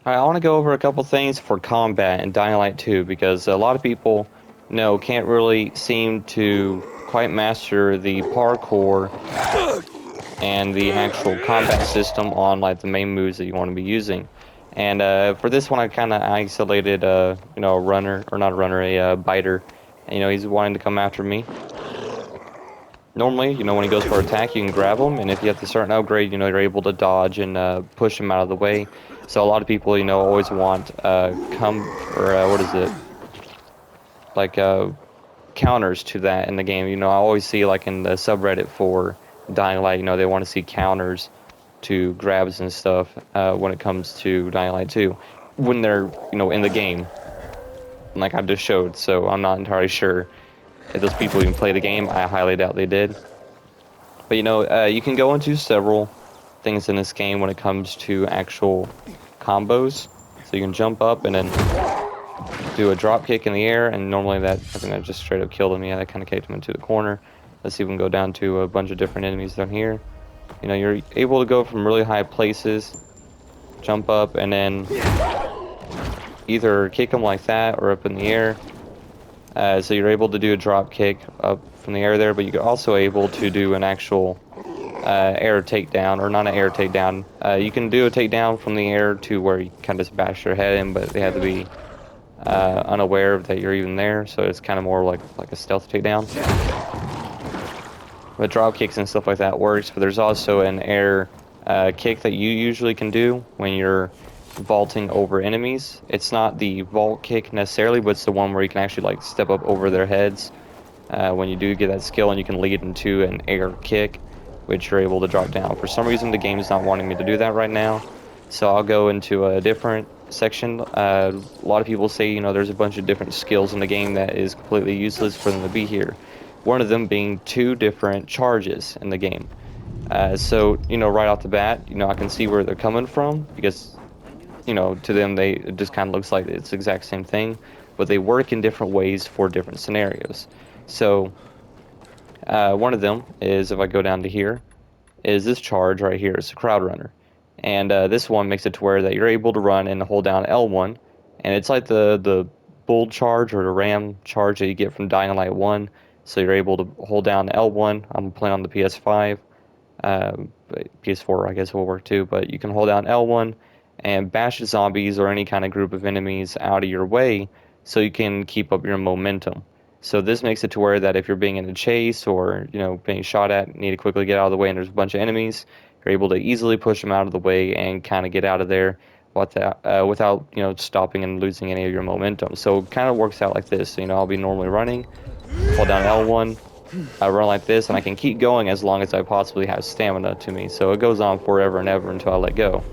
I want to go over a couple things for combat in Dying Light 2 because a lot of people, can't really seem to quite master the parkour and the actual combat system on like the main moves that you want to be using. And for this one, I kind of isolated, a runner or not a runner, a biter. And, he's wanting to come after me. Normally, when he goes for attack, you can grab him, and if you have the certain upgrade, you're able to dodge and push him out of the way. So a lot of people, always want what is it? Like counters to that in the game. I always see like in the subreddit for Dying Light, they want to see counters to grabs and stuff when it comes to Dying Light 2 when they're, in the game, like I just showed. So I'm not entirely sure if those people even play the game. I highly doubt they did. But you can go into several things in this game when it comes to actual combos. So you can jump up and then do a drop kick in the air, and normally I think that just straight up killed him. Yeah, that kind of kicked him into the corner. Let's see if we can go down to a bunch of different enemies down here. You're able to go from really high places, jump up, and then either kick them like that or up in the air. So you're able to do a drop kick up from the air there, but you're also able to do an actual air takedown, or not an air takedown. You can do a takedown from the air to where you kind of just bash their head in, but they have to be unaware that you're even there, so it's kind of more like a stealth takedown. But drop kicks and stuff like that works, but there's also an air kick that you usually can do when you're vaulting over enemies. It's not the vault kick necessarily, but it's the one where you can actually like step up over their heads when you do get that skill, and you can lead into an air kick, which you're able to drop down. For some reason the game is not wanting me to do that right now, so I'll go into a different section. A lot of people say there's a bunch of different skills in the game that is completely useless for them to be here. One of them being 2 different charges in the game. So right off the bat, I can see where they're coming from, because to them it just kind of looks like it's the exact same thing, but they work in different ways for different scenarios. So one of them is, if I go down to here, is this charge right here. It's a crowd runner, and this one makes it to where that you're able to run and hold down L1, and it's like the bull charge or the ram charge that you get from Dying Light 1. So you're able to hold down L1. I'm playing on the PS5. PS4 I guess will work too, but you can hold down L1 and bash zombies or any kind of group of enemies out of your way so you can keep up your momentum. So this makes it to where that if you're being in a chase or being shot at, need to quickly get out of the way, and there's a bunch of enemies, you're able to easily push them out of the way and kind of get out of there without stopping and losing any of your momentum. So it kind of works out like this. So, I'll be normally running, hold down L1, I run like this, and I can keep going as long as I possibly have stamina to me. So it goes on forever and ever until I let go.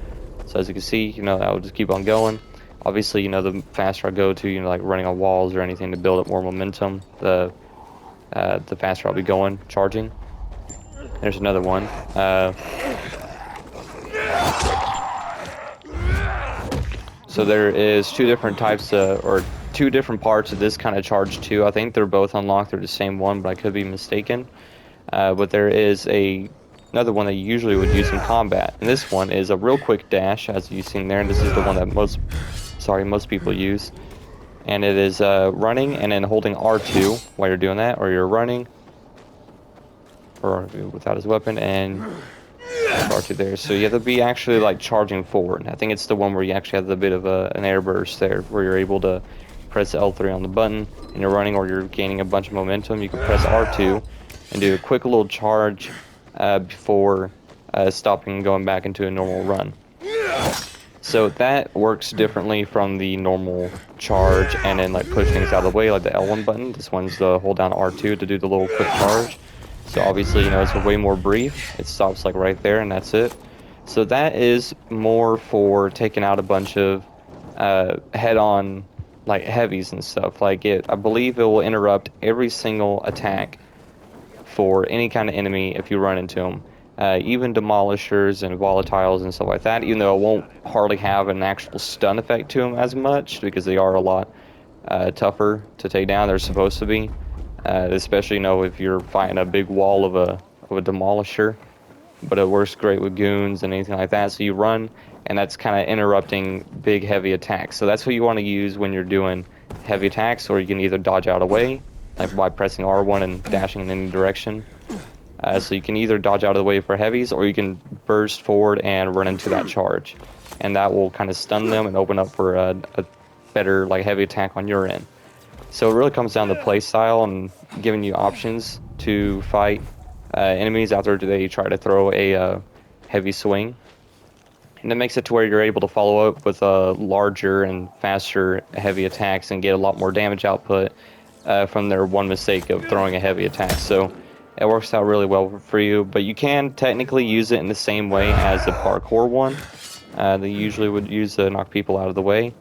So as you can see, I will just keep on going. Obviously, the faster I go to, like running on walls or anything to build up more momentum, the faster I'll be going, charging. There's another one. So there is 2 different types or 2 different parts of this kind of charge too. I think they're both unlocked. They're the same one, but I could be mistaken. But there is another one that you usually would use in combat, and this one is a real quick dash, as you've seen there. And this is the one that most people use. And it is running and then holding R2 while you're doing that, or you're running, or without his weapon, and R2 there. So you have to be actually like charging forward. I think it's the one where you actually have a bit of an air burst there, where you're able to press L3 on the button and you're running, or you're gaining a bunch of momentum. You can press R2 and do a quick little charge before stopping and going back into a normal run. So that works differently from the normal charge and then like push things out of the way, like the L1 button. This one's the hold down R2 to do the little quick charge. So obviously, it's way more brief. It stops like right there, and that's it. So that is more for taking out a bunch of head-on like heavies and stuff. Like I believe it will interrupt every single attack for any kind of enemy if you run into them. Even demolishers and volatiles and stuff like that, even though it won't hardly have an actual stun effect to them as much, because they are a lot tougher to take down. They're supposed to be, especially if you're fighting a big wall of a demolisher. But it works great with goons and anything like that. So you run, and that's kind of interrupting big heavy attacks. So that's what you want to use when you're doing heavy attacks, or you can either dodge out of the way, like by pressing R1 and dashing in any direction. So you can either dodge out of the way for heavies, or you can burst forward and run into that charge, and that will kind of stun them and open up for a better like heavy attack on your end. So it really comes down to play style and giving you options to fight enemies after they try to throw a heavy swing. And it makes it to where you're able to follow up with larger and faster heavy attacks and get a lot more damage output from their one mistake of throwing a heavy attack. So it works out really well for you, but you can technically use it in the same way as the parkour one. They usually would use to knock people out of the way.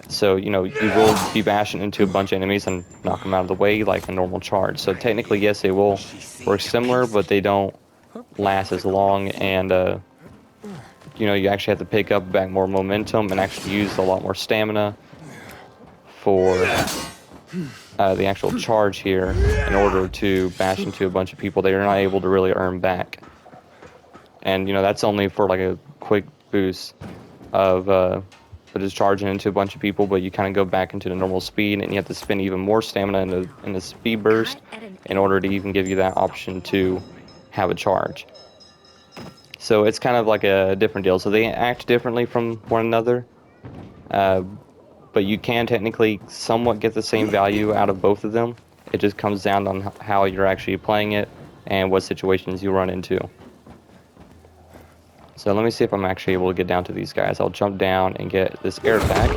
So, you know, you will be bashing into a bunch of enemies and knock them out of the way like a normal charge. So technically, yes, they will work similar, but they don't last as long, and you know, you actually have to pick up back more momentum and actually use a lot more stamina for the actual charge here in order to bash into a bunch of people that you're not able to really earn back. And, you know, that's only for like a quick boost of just charging into a bunch of people, but you kind of go back into the normal speed, and you have to spend even more stamina in the speed burst in order to even give you that option to have a charge. So it's kind of like a different deal. So they act differently from one another, but you can technically somewhat get the same value out of both of them. It just comes down on how you're actually playing it and what situations you run into. So let me see if I'm actually able to get down to these guys. I'll jump down and get this air attack.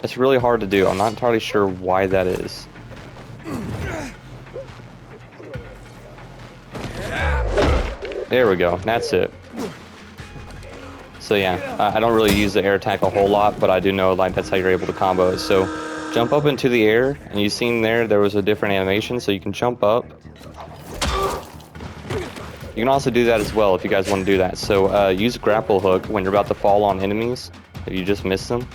It's really hard to do. I'm not entirely sure why that is. There we go. That's it. So yeah, I don't really use the air attack a whole lot, but I do know like that's how you're able to combo it. So jump up into the air, and you've seen there was a different animation, so you can jump up. You can also do that as well if you guys want to do that. So use grapple hook when you're about to fall on enemies, if you just miss them.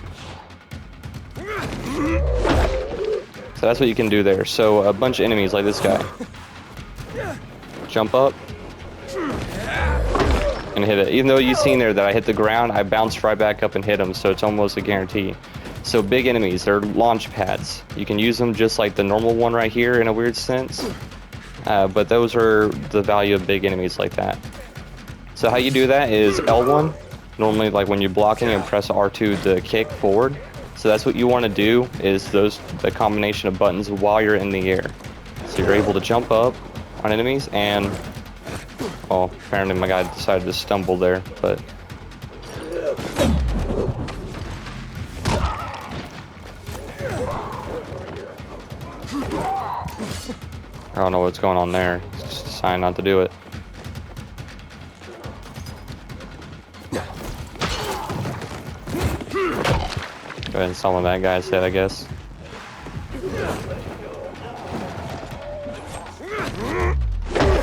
So that's what you can do there. So a bunch of enemies like this guy. Jump up and hit it. Even though you've seen there that I hit the ground, I bounced right back up and hit them, so it's almost a guarantee. So big enemies, they're launch pads. You can use them just like the normal one right here in a weird sense. But those are the value of big enemies like that. So how you do that is L1, normally like when you're blocking, and press R2 to kick forward. So that's what you want to do, is the combination of buttons while you're in the air. So you're able to jump up on enemies, and well, apparently my guy decided to stumble there, but I don't know what's going on there. It's just a sign not to do it. Go ahead and summon that guy's head, I guess.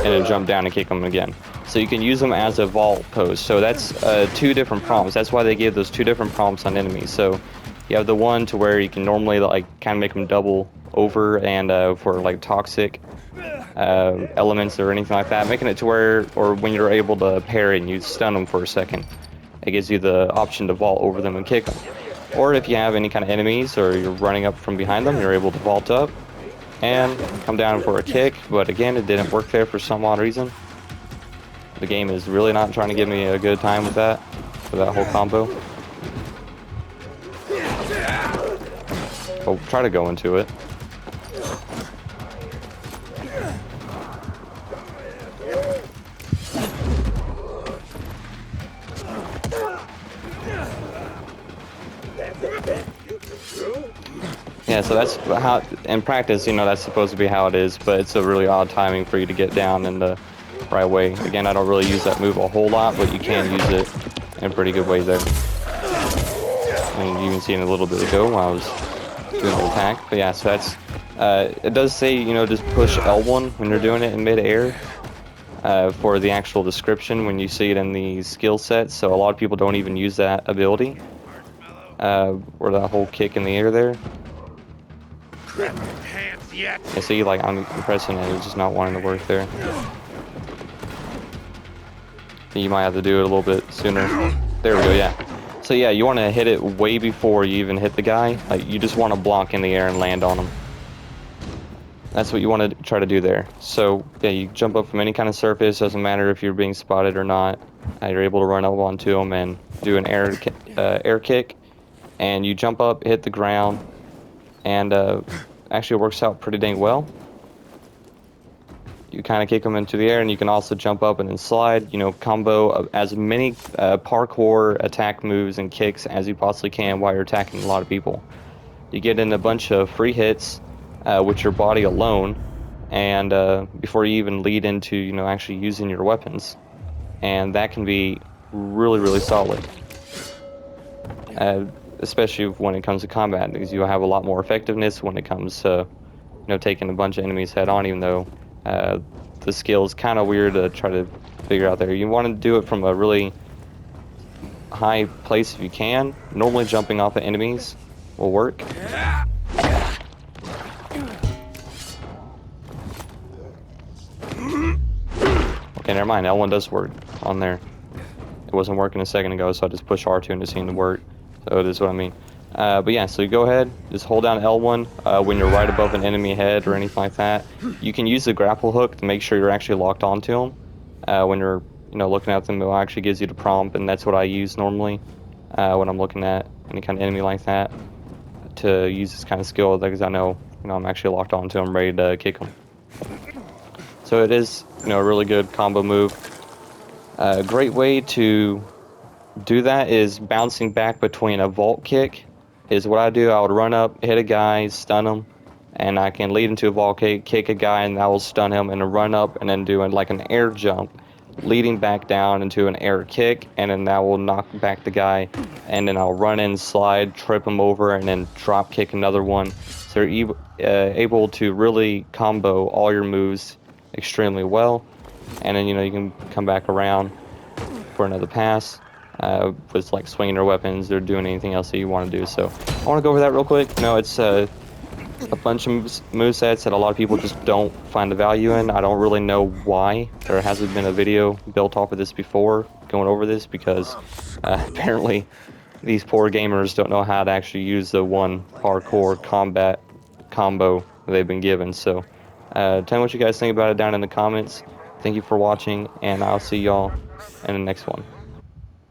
And then jump down and kick him again. So you can use them as a vault pose. So that's two different prompts. That's why they gave those two different prompts on enemies. So you have the one to where you can normally like kind of make them double over, and for like toxic elements or anything like that, making it to where, or when you're able to parry and you stun them for a second, it gives you the option to vault over them and kick them. Or if you have any kind of enemies or you're running up from behind them, you're able to vault up and come down for a kick. But again, it didn't work there for some odd reason. The game is really not trying to give me a good time with that whole combo. I'll try to go into it. Yeah, so that's how, in practice, you know, that's supposed to be how it is, but it's a really odd timing for you to get down in the right way. Again, I don't really use that move a whole lot, but you can use it in a pretty good way there. And you can see in a little bit ago while I was doing the attack. But yeah, so that's, it does say, you know, just push L1 when you're doing it in mid-air for the actual description when you see it in the skill set. So a lot of people don't even use that ability, or that whole kick in the air there. You see, like, I'm pressing it, it's just not wanting to work there. You might have to do it a little bit sooner. There we go, yeah. So yeah, you want to hit it way before you even hit the guy. Like, you just want to block in the air and land on him. That's what you want to try to do there. So yeah, you jump up from any kind of surface, doesn't matter if you're being spotted or not. You're able to run up onto them and do an air kick, and you jump up, hit the ground, and actually it works out pretty dang well. You kind of kick them into the air, and you can also jump up and then slide. You know, combo as many parkour attack moves and kicks as you possibly can while you're attacking a lot of people. You get in a bunch of free hits with your body alone, and before you even lead into, you know, actually using your weapons, and that can be really, really solid. Especially when it comes to combat, because you'll have a lot more effectiveness when it comes to, you know, taking a bunch of enemies head on, even though the skill is kind of weird to try to figure out there. You want to do it from a really high place if you can. Normally jumping off of enemies will work. Okay, never mind. L1 does work on there. It wasn't working a second ago, so I just pushed R2 and it seemed to work. So it is what I mean. But yeah, so you go ahead, just hold down L1 when you're right above an enemy head or anything like that. You can use the grapple hook to make sure you're actually locked onto them. When you're, you know, looking at them, it actually gives you the prompt, and that's what I use normally when I'm looking at any kind of enemy like that, to use this kind of skill, because I know, you know, I'm actually locked onto them, ready to kick them. So it is, you know, a really good combo move. A great way to do that is bouncing back between a vault kick is what I do. I would run up, hit a guy, stun him, and I can lead into a vault kick a guy, and that will stun him, and then run up and then do like an air jump, leading back down into an air kick, and then that will knock back the guy, and then I'll run in, slide, trip him over, and then drop kick another one. So you're able to really combo all your moves extremely well, and then, you know, you can come back around for another pass with like swinging your weapons or doing anything else that you want to do. So I want to go over that real quick. You know, it's a bunch of movesets that a lot of people just don't find the value in. I don't really know why there hasn't been a video built off of this before going over this, because apparently these poor gamers don't know how to actually use the one parkour combat combo they've been given. So tell me what you guys think about it down in the comments. Thank you for watching, and I'll see y'all in the next one.